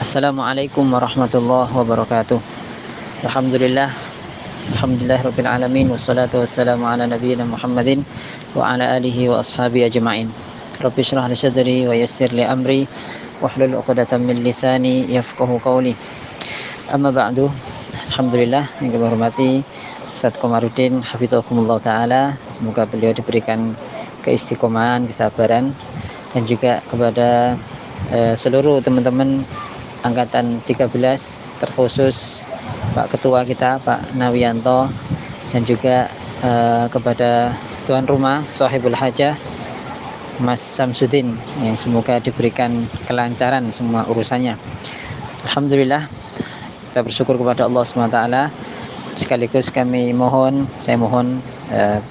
Assalamualaikum warahmatullahi wabarakatuh. Alhamdulillah, Rabbil alamin, wassalatu wassalamu ala nabiyyina Muhammadin wa ala alihi wa ashabihi ajma'in. Rabbi shrah li sadri wa yassir li amri wahlul 'uqdatam min lisani yafqahu qawli. Amma ba'du. Alhamdulillah, yang kami hormati Ustaz Komarudin hafizahumullah taala, semoga beliau diberikan keistiqomahan, kesabaran, dan juga kepada seluruh teman-teman angkatan 13, terkhusus Pak Ketua kita Pak Nawianto, dan juga kepada tuan rumah sahibul hajah Mas Samsudin, yang semoga diberikan kelancaran semua urusannya. Alhamdulillah, kita bersyukur kepada Allah SWT. Sekaligus saya mohon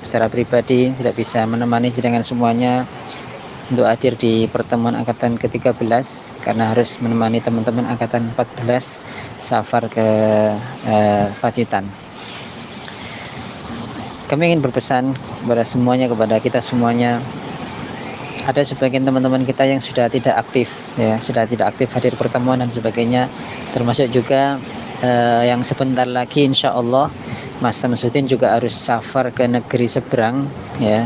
secara pribadi tidak bisa menemani jenengan semuanya untuk hadir di pertemuan angkatan ke-13 karena harus menemani teman-teman angkatan 14 safar ke Pacitan. Kami ingin berpesan kepada kita semuanya. Ada sebagian teman-teman kita yang sudah tidak aktif hadir pertemuan dan sebagainya, termasuk juga yang sebentar lagi insya Allah Mas Samsudin juga harus safar ke negeri seberang, ya.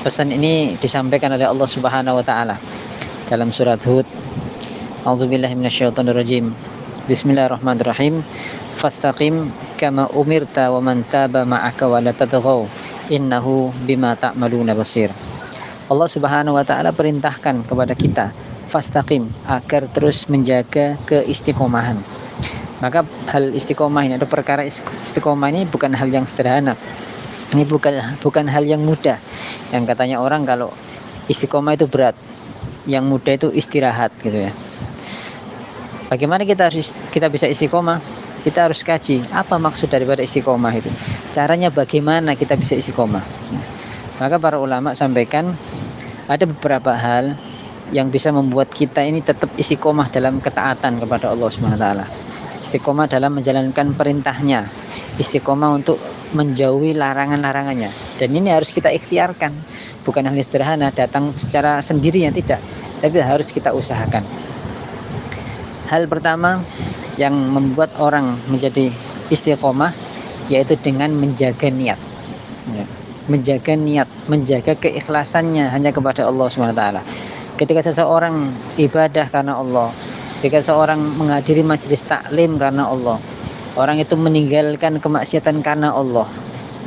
Pesan ini disampaikan oleh Allah Subhanahu wa taala dalam surat Hud. A'udzubillahi minasyaitonirrajim. Bismillahirrahmanirrahim. Fastaqim kama umirta wa man taba ma'aka wa la tatghaw innahu bima ta'maluna basir. Allah Subhanahu wa taala perintahkan kepada kita fastaqim, agar terus menjaga keistiqomahan. Maka hal istiqomah ini, atau perkara istiqomah ini bukan hal yang sederhana. Ini bukan hal yang mudah. Yang katanya orang kalau istiqomah itu berat, yang mudah itu istirahat, gitu ya. Bagaimana kita bisa istiqomah? Kita harus kaji apa maksud daripada istiqomah itu. Caranya bagaimana kita bisa istiqomah. Maka para ulama sampaikan ada beberapa hal yang bisa membuat kita ini tetap istiqomah dalam ketaatan kepada Allah SWT. Istiqomah dalam menjalankan perintahnya, istiqomah untuk menjauhi larangan-larangannya. Dan ini harus kita ikhtiarkan, bukan hal sederhana datang secara sendirinya, tidak, tapi harus kita usahakan. Hal pertama yang membuat orang menjadi istiqomah yaitu dengan menjaga niat, menjaga keikhlasannya hanya kepada Allah SWT. Ketika seseorang ibadah karena Allah, ketika seorang menghadiri majelis taklim karena Allah, orang itu meninggalkan kemaksiatan karena Allah,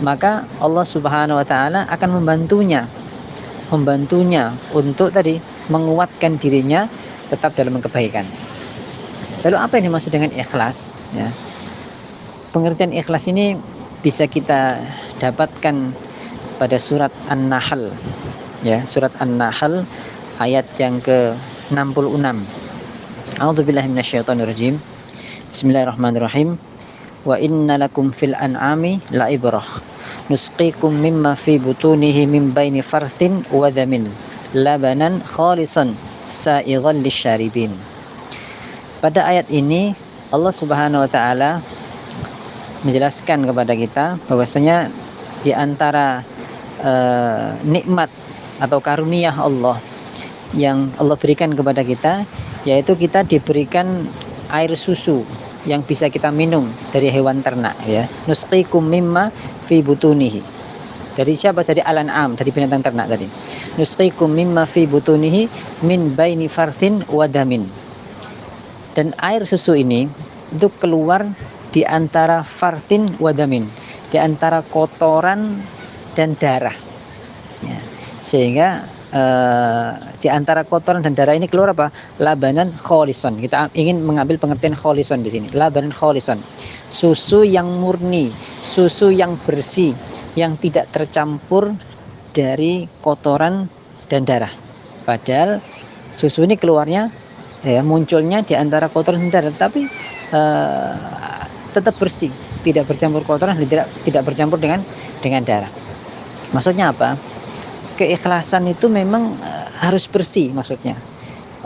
maka Allah Subhanahu wa taala akan membantunya untuk menguatkan dirinya tetap dalam kebaikan. Lalu apa yang dimaksud dengan ikhlas, ya? Pengertian ikhlas ini bisa kita dapatkan pada surat An-Nahl, ya, surat An-Nahl ayat yang ke-66. A'udzubillahi minasyaitonirrajim. Bismillahirrahmanirrahim. Wa inna lakum fil an'ami la'ibrah nusqikum mimma fi butunihi min baini farthin wa dhamin labanan khalisan sa'ighan lisyaribin. Pada ayat ini Allah Subhanahu wa taala menjelaskan kepada kita bahwasanya di antara nikmat atau karunia Allah yang Allah berikan kepada kita, yaitu kita diberikan air susu yang bisa kita minum dari hewan ternak, ya. Nusqikum mimma fi butunihi. Dari siapa? Dari al-an'am, dari binatang ternak tadi. Nusqikum mimma fi butunihi min baini farthin wa damin. Dan air susu ini itu keluar di antara farthin wa damin, di antara kotoran dan darah, ya. Sehingga di antara kotoran dan darah ini keluar apa? Labanan kholisan. Kita ingin mengambil pengertian kholisan di sini. Labanan kholisan, susu yang murni, susu yang bersih, yang tidak tercampur dari kotoran dan darah. Padahal susu ini keluarnya, ya, munculnya di antara kotoran dan darah, tapi tetap bersih, tidak bercampur kotoran, tidak bercampur dengan darah. Maksudnya apa? Keikhlasan itu memang harus bersih, maksudnya.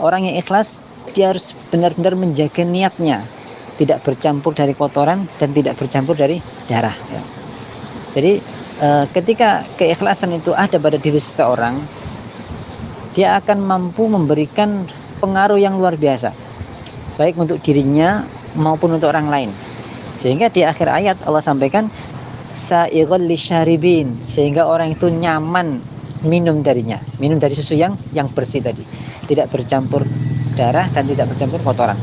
Orang yang ikhlas dia harus benar-benar menjaga niatnya, tidak bercampur dari kotoran dan tidak bercampur dari darah, ya. Jadi ketika keikhlasan itu ada pada diri seseorang, dia akan mampu memberikan pengaruh yang luar biasa, baik untuk dirinya maupun untuk orang lain. Sehingga di akhir ayat Allah sampaikan sa'ighal lisyaribin, sehingga orang itu nyaman minum darinya, minum dari susu yang bersih tadi, tidak bercampur darah dan tidak bercampur kotoran.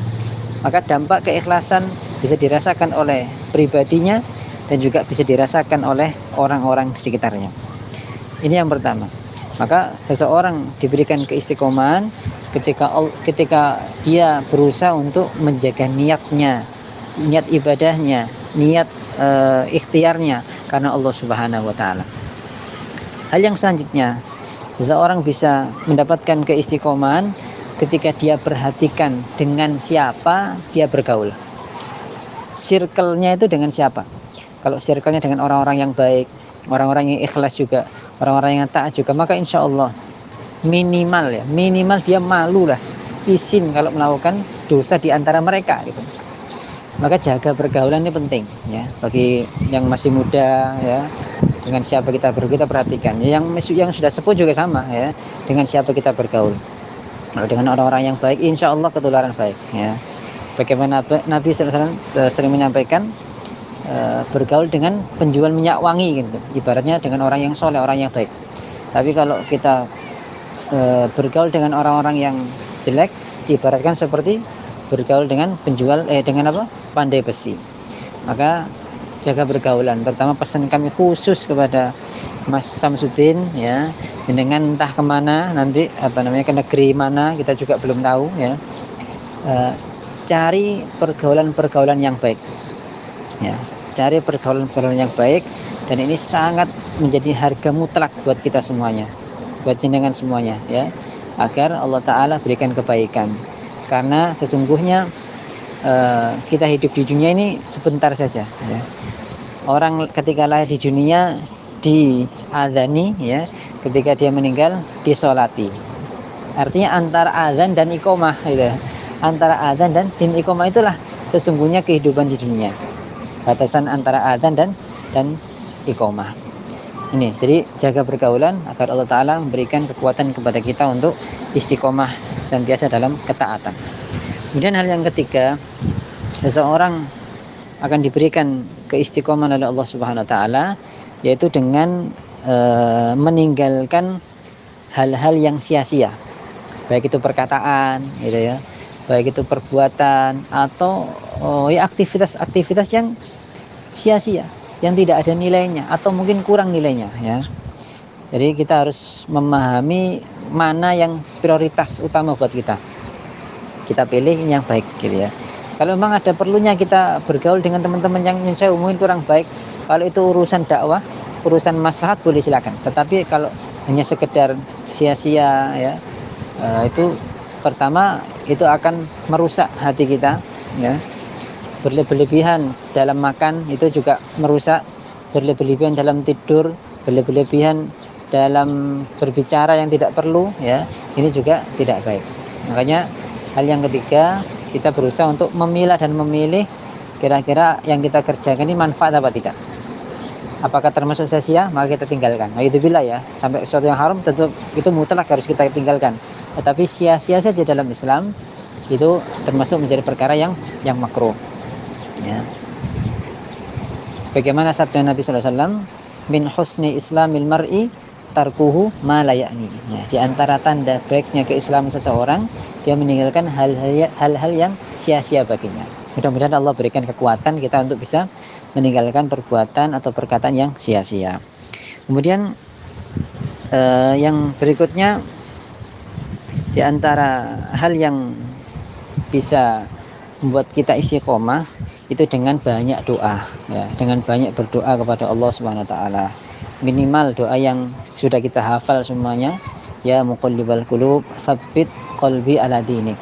Maka dampak keikhlasan bisa dirasakan oleh pribadinya dan juga bisa dirasakan oleh orang-orang di sekitarnya. Ini yang pertama. Maka seseorang diberikan keistiqomahan ketika dia berusaha untuk menjaga niatnya, niat ibadahnya, niat ikhtiarnya karena Allah Subhanahu wa taala. Hal yang selanjutnya, seseorang bisa mendapatkan keistiqomahan ketika dia perhatikan dengan siapa dia bergaul. Circle-nya itu dengan siapa? Kalau circle-nya dengan orang-orang yang baik, orang-orang yang ikhlas juga, orang-orang yang taat juga, maka insya Allah minimal dia malu lah, izin kalau melakukan dosa di antara mereka gitu. Maka jaga pergaulan ini penting ya, bagi yang masih muda ya, dengan siapa kita perhatikan. Yang sudah sepuh juga sama ya, dengan siapa kita bergaul. Kalau dengan orang-orang yang baik, insya Allah ketularan baik ya. Sebagaimana Nabi SAW sering menyampaikan, bergaul dengan penjual minyak wangi gitu, ibaratnya dengan orang yang soleh, orang yang baik. Tapi kalau kita bergaul dengan orang-orang yang jelek, diibaratkan seperti bergaul dengan penjual pandai besi. Maka jaga pergaulan. Pertama, pesan kami khusus kepada Mas Samsudin ya, dengan entah kemana nanti ke negeri mana kita juga belum tahu ya, cari pergaulan yang baik ya, cari pergaulan yang baik, dan ini sangat menjadi harga mutlak buat kita semuanya, buat jenengan semuanya ya, agar Allah Ta'ala berikan kebaikan. Karena sesungguhnya kita hidup di dunia ini sebentar saja ya. Orang ketika lahir di dunia diadzani ya, ketika dia meninggal disolati. Artinya antara azan dan iqomah gitu. Antara azan dan iqomah itulah sesungguhnya kehidupan di dunia. Batasan antara azan dan iqomah. Ini, jadi jaga pergaulan agar Allah Ta'ala memberikan kekuatan kepada kita untuk istiqomah senantiasa dalam ketaatan. Kemudian hal yang ketiga, seseorang akan diberikan keistiqomahan oleh Allah Subhanahu Wa Ta'ala, yaitu dengan meninggalkan hal-hal yang sia-sia, baik itu perkataan gitu ya, baik itu perbuatan atau aktivitas-aktivitas yang sia-sia, yang tidak ada nilainya atau mungkin kurang nilainya ya. Jadi kita harus memahami mana yang prioritas utama buat kita. Kita pilih yang baik gitu ya. Kalau memang ada perlunya kita bergaul dengan teman-teman yang saya umumin kurang baik, kalau itu urusan dakwah, urusan maslahat, boleh silakan. Tetapi kalau hanya sekedar sia-sia ya, itu pertama itu akan merusak hati kita ya. Berlebihan dalam makan itu juga merusak, berlebihan dalam tidur, berlebihan dalam berbicara yang tidak perlu ya, ini juga tidak baik. Makanya hal yang ketiga, kita berusaha untuk memilah dan memilih kira-kira yang kita kerjakan ini manfaat apa tidak. Apakah termasuk sia-sia, maka kita tinggalkan. Nah, itu bila ya, sampai sesuatu yang haram tentu itu mutlak harus kita tinggalkan. Tetapi sia-sia saja dalam Islam itu termasuk menjadi perkara yang makruh. Ya. Sebagaimana sabda Nabi sallallahu alaihi wasallam, min husni islamil mar'i tarkuhu ma la ya'ni. Ya, di antara tanda baiknya keislaman seseorang, dia meninggalkan hal-hal yang sia-sia baginya. Mudah-mudahan Allah berikan kekuatan kita untuk bisa meninggalkan perbuatan atau perkataan yang sia-sia. Kemudian yang berikutnya, di antara hal yang bisa membuat kita istiqomah itu dengan banyak doa ya, dengan banyak berdoa kepada Allah Subhanahu wa taala. Minimal doa yang sudah kita hafal semuanya, ya muqallibal qulub tsabbit qalbi ala dinik,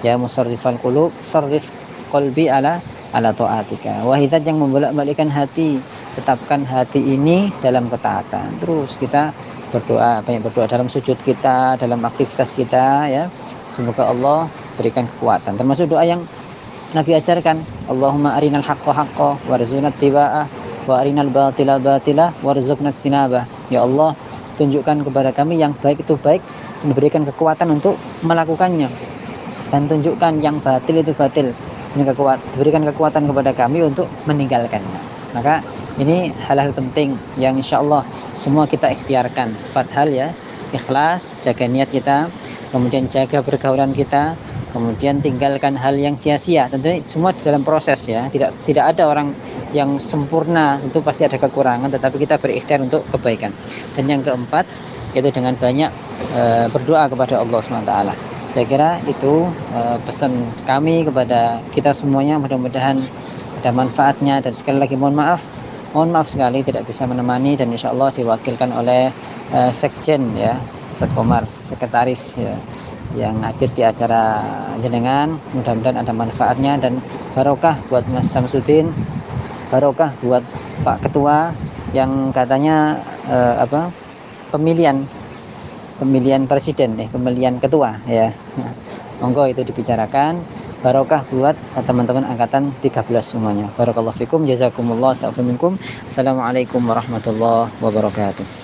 ya musarrifal qulub sarrif qalbi ala taatika. Wahai zat yang membolak-balikkan hati, tetapkan hati ini dalam ketaatan. Terus kita berdoa, banyak berdoa dalam sujud kita, dalam aktivitas kita ya. Semoga Allah berikan kekuatan. Termasuk doa yang Nabi ajarkan, Allahumma arinal haqqa haqqa warzuqna ittiba'ah wa arinal batila batila warzuqna istinabah. Ya Allah, tunjukkan kepada kami yang baik itu baik dan berikan kekuatan untuk melakukannya. dan tunjukkan yang batil itu batil, dan berikan kekuatan kepada kami untuk meninggalkannya. Maka ini hal-hal penting yang insya Allah semua kita ikhtiarkan. 4 hal ya: ikhlas, jaga niat kita, kemudian jaga pergaulan kita, kemudian tinggalkan hal yang sia-sia. Tentunya semua dalam proses ya, tidak ada orang yang sempurna, itu pasti ada kekurangan, tetapi kita berikhtiar untuk kebaikan. Dan yang keempat, yaitu dengan banyak berdoa kepada Allah SWT. Saya kira itu pesan kami kepada kita semuanya. Mudah-mudahan ada manfaatnya, dan sekali lagi mohon maaf sekali tidak bisa menemani, dan insya Allah diwakilkan oleh Sekjen ya, Ustaz Komar, sekretaris ya, yang hadir di acara jenengan. Mudah-mudahan ada manfaatnya, dan barokah buat Mas Samsudin, barokah buat Pak Ketua yang katanya pemilihan presiden pemilihan ketua ya. Monggo itu dibicarakan. Barokah buat teman-teman angkatan 13 semuanya. Barakallahu fikum, jazakumullah, astagfirullah minkum. Assalamualaikum warahmatullahi wabarakatuh.